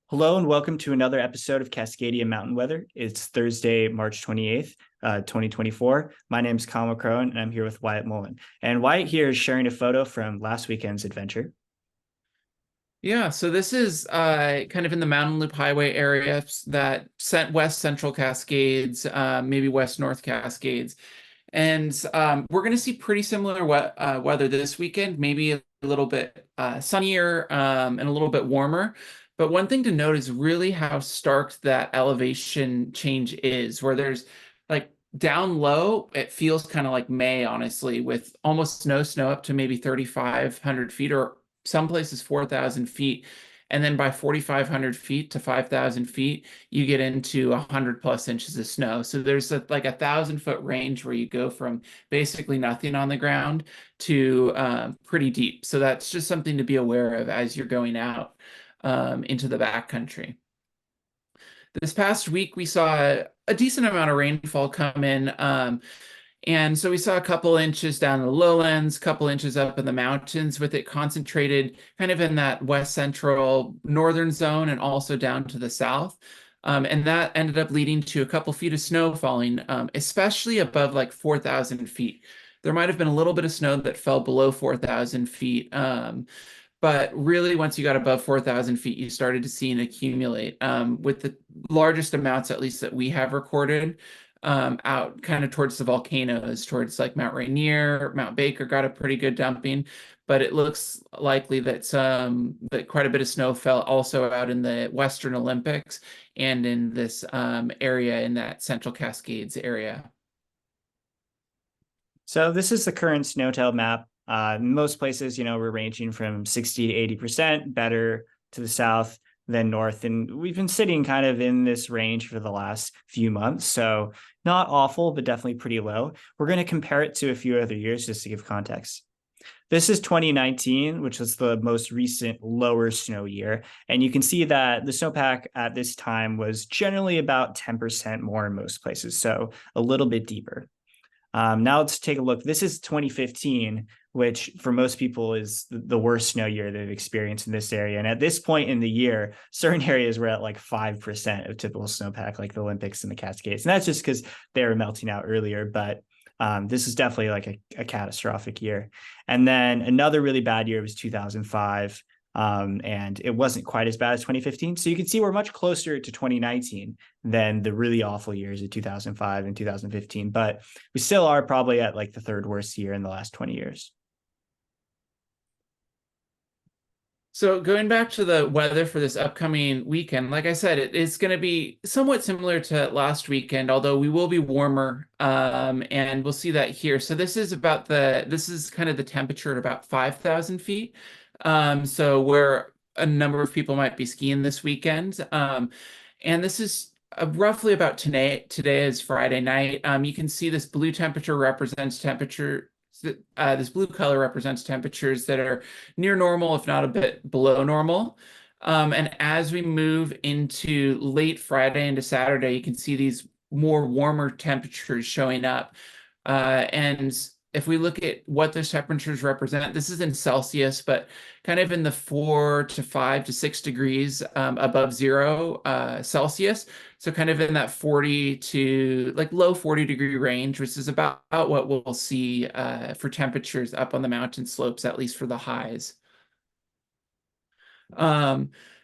Hello and welcome to another episode of Cascadia Mountain Weather. It's Thursday, March 28th, 2024. My name is Colin McCrone and I'm here with Wyatt Mullen. And Wyatt here is sharing a photo from last weekend's adventure. Yeah, so this is kind of in the Mountain Loop Highway area that West Central Cascades, maybe West North Cascades. And we're going to see pretty similar weather this weekend, maybe a little bit sunnier and a little bit warmer. But one thing to note is really how stark that elevation change is, where there's like down low, it feels kind of like May, honestly, with almost no snow up to maybe 3,500 feet or some places 4,000 feet. And then by 4,500 feet to 5,000 feet, you get into 100 plus inches of snow. So there's like 1,000 foot range where you go from basically nothing on the ground to pretty deep. So that's just something to be aware of as you're going out into the backcountry. This past week, we saw a decent amount of rainfall come in. And so we saw a couple inches down the lowlands, couple inches up in the mountains, with it concentrated kind of in that west central northern zone and also down to the south. And that ended up leading to a couple feet of snow falling, especially above like 4,000 feet. There might have been a little bit of snow that fell below 4,000 feet. But really, once you got above 4,000 feet, you started to see and accumulate with the largest amounts, at least that we have recorded, out kind of towards the volcanoes, towards like Mount Rainier, Mount Baker got a pretty good dumping, but it looks likely that that quite a bit of snow fell also out in the Western Olympics and in this area in that Central Cascades area. So this is the current snowtail map. Most places, we're ranging from 60 to 80% better to the south than north. And we've been sitting kind of in this range for the last few months. So not awful, but definitely pretty low. We're going to compare it to a few other years just to give context. This is 2019, which was the most recent lower snow year. And you can see that the snowpack at this time was generally about 10% more in most places. So a little bit deeper. Now let's take a look. This is 2015, which for most people is the worst snow year they've experienced in this area. And at this point in the year, certain areas were at like 5% of typical snowpack, like the Olympics and the Cascades. And that's just because they were melting out earlier. But this is definitely like a catastrophic year. And then another really bad year was 2005. And it wasn't quite as bad as 2015. So you can see we're much closer to 2019 than the really awful years of 2005 and 2015. But we still are probably at like the third worst year in the last 20 years. So going back to the weather for this upcoming weekend, like I said, it's going to be somewhat similar to last weekend, although we will be warmer, and we'll see that here. So this is kind of the temperature at about 5,000 feet. So where a number of people might be skiing this weekend. And this is roughly about today. Today is Friday night. You can see this blue temperature represents temperature. This blue color represents temperatures that are near normal, if not a bit below normal. And as we move into late Friday into Saturday, you can see these more warmer temperatures showing up. And if we look at what those temperatures represent, this is in Celsius, but kind of in the 4 to 5 to 6 degrees above zero Celsius. So kind of in that 40 to like low 40-degree range, which is about what we'll see for temperatures up on the mountain slopes, at least for the highs.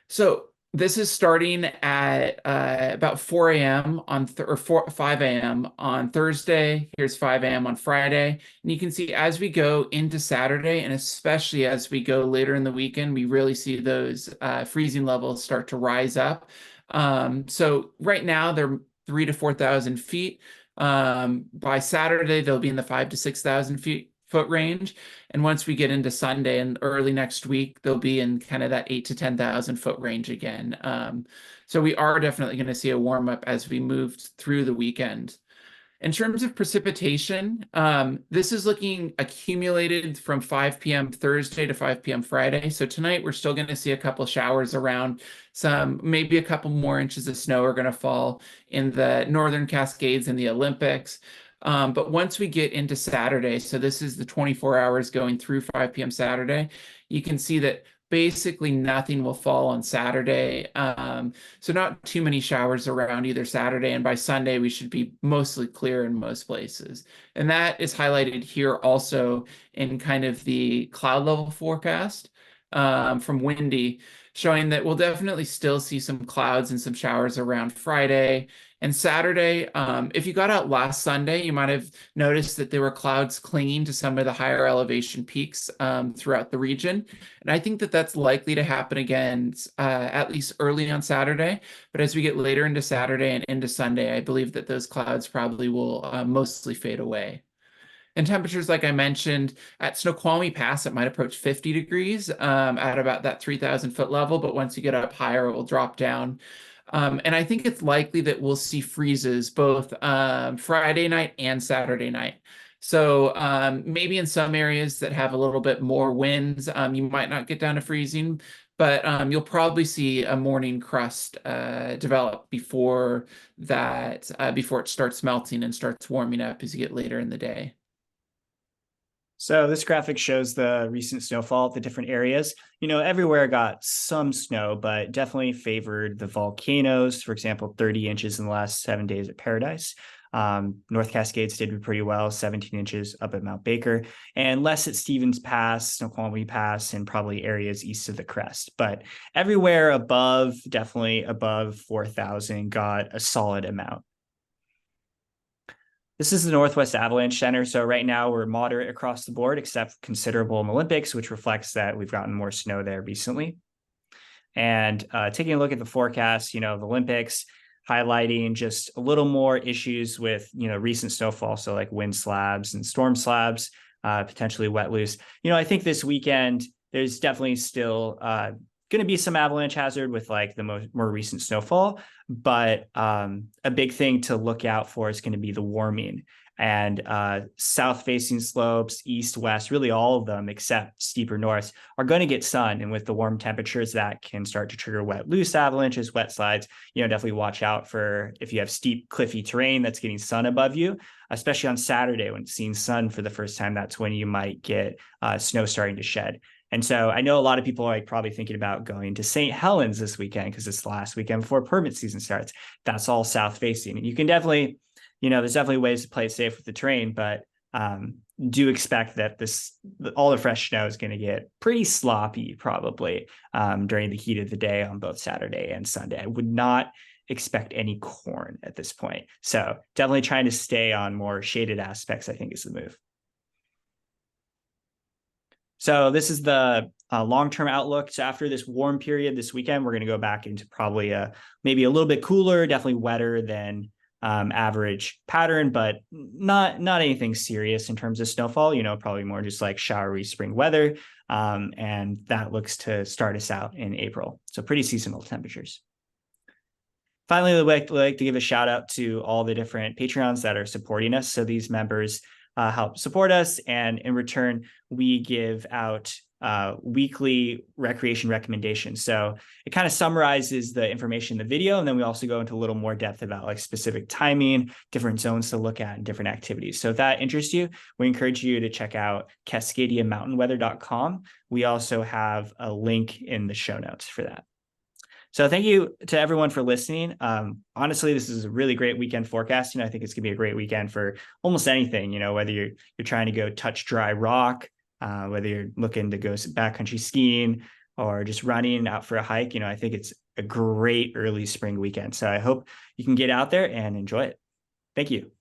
So this is starting at about 4 a.m. on 5 a.m. on Thursday. Here's 5 a.m. on Friday. And you can see as we go into Saturday, and especially as we go later in the weekend, we really see those freezing levels start to rise up. So right now they're 3,000 to 4,000 feet. By Saturday, they'll be in the 5,000 to 6,000 foot range. And once we get into Sunday and early next week, they'll be in kind of that 8,000 to 10,000 foot range again. So we are definitely going to see a warm up as we move through the weekend. In terms of precipitation, this is looking accumulated from 5 p.m. Thursday to 5 p.m. Friday. So tonight we're still going to see a couple showers around, maybe a couple more inches of snow are going to fall in the Northern Cascades and the Olympics. But once we get into Saturday, so this is the 24 hours going through 5 p.m. Saturday, you can see that basically nothing will fall on Saturday. So not too many showers around either Saturday, and by Sunday we should be mostly clear in most places. And that is highlighted here also in kind of the cloud level forecast from Windy, showing that we'll definitely still see some clouds and some showers around Friday and Saturday. If you got out last Sunday, you might have noticed that there were clouds clinging to some of the higher elevation peaks throughout the region. And I think that that's likely to happen again, at least early on Saturday. But as we get later into Saturday and into Sunday, I believe that those clouds probably will mostly fade away. And temperatures, like I mentioned, at Snoqualmie Pass, it might approach 50 degrees at about that 3,000 foot level. But once you get up higher, it will drop down. And I think it's likely that we'll see freezes both Friday night and Saturday night. So maybe in some areas that have a little bit more winds, you might not get down to freezing, but you'll probably see a morning crust develop before that, before it starts melting and starts warming up as you get later in the day. So this graphic shows the recent snowfall at the different areas. Everywhere got some snow, but definitely favored the volcanoes. For example, 30 inches in the last 7 days at Paradise. North Cascades did pretty well, 17 inches up at Mount Baker, and less at Stevens Pass, Snoqualmie Pass, and probably areas east of the crest. But everywhere above, definitely above 4,000, got a solid amount. This is the Northwest Avalanche Center. So right now we're moderate across the board, except considerable in the Olympics, which reflects that we've gotten more snow there recently. And taking a look at the forecast, the Olympics highlighting just a little more issues with, recent snowfall. So like wind slabs and storm slabs, potentially wet loose. I think this weekend, there's definitely still going to be some avalanche hazard with like the more recent snowfall, but a big thing to look out for is going to be the warming and south facing slopes, east, west, really all of them except steeper north are going to get sun. And with the warm temperatures that can start to trigger wet loose avalanches, wet slides, definitely watch out for if you have steep cliffy terrain that's getting sun above you, especially on Saturday when it's seeing sun for the first time. That's when you might get snow starting to shed. And so I know a lot of people are probably thinking about going to St. Helens this weekend because it's the last weekend before permit season starts. That's all south facing. And you can definitely, there's definitely ways to play it safe with the terrain, but do expect that all the fresh snow is going to get pretty sloppy probably during the heat of the day on both Saturday and Sunday. I would not expect any corn at this point. So definitely trying to stay on more shaded aspects, I think, is the move. So this is the long-term outlook. So after this warm period this weekend, we're going to go back into probably maybe a little bit cooler, definitely wetter than average pattern, but not anything serious in terms of snowfall, probably more just like showery spring weather. And that looks to start us out in April. So pretty seasonal temperatures. Finally, I'd like to give a shout out to all the different Patreons that are supporting us. So these members help support us, and in return, we give out weekly recreation recommendations. So it kind of summarizes the information in the video, and then we also go into a little more depth about like specific timing, different zones to look at, and different activities. So if that interests you, we encourage you to check out CascadiaMountainWeather.com. We also have a link in the show notes for that. So thank you to everyone for listening. Honestly, this is a really great weekend forecast. I think it's gonna be a great weekend for almost anything, whether you're trying to go touch dry rock, whether you're looking to go backcountry skiing or just running out for a hike. I think it's a great early spring weekend. So I hope you can get out there and enjoy it. Thank you.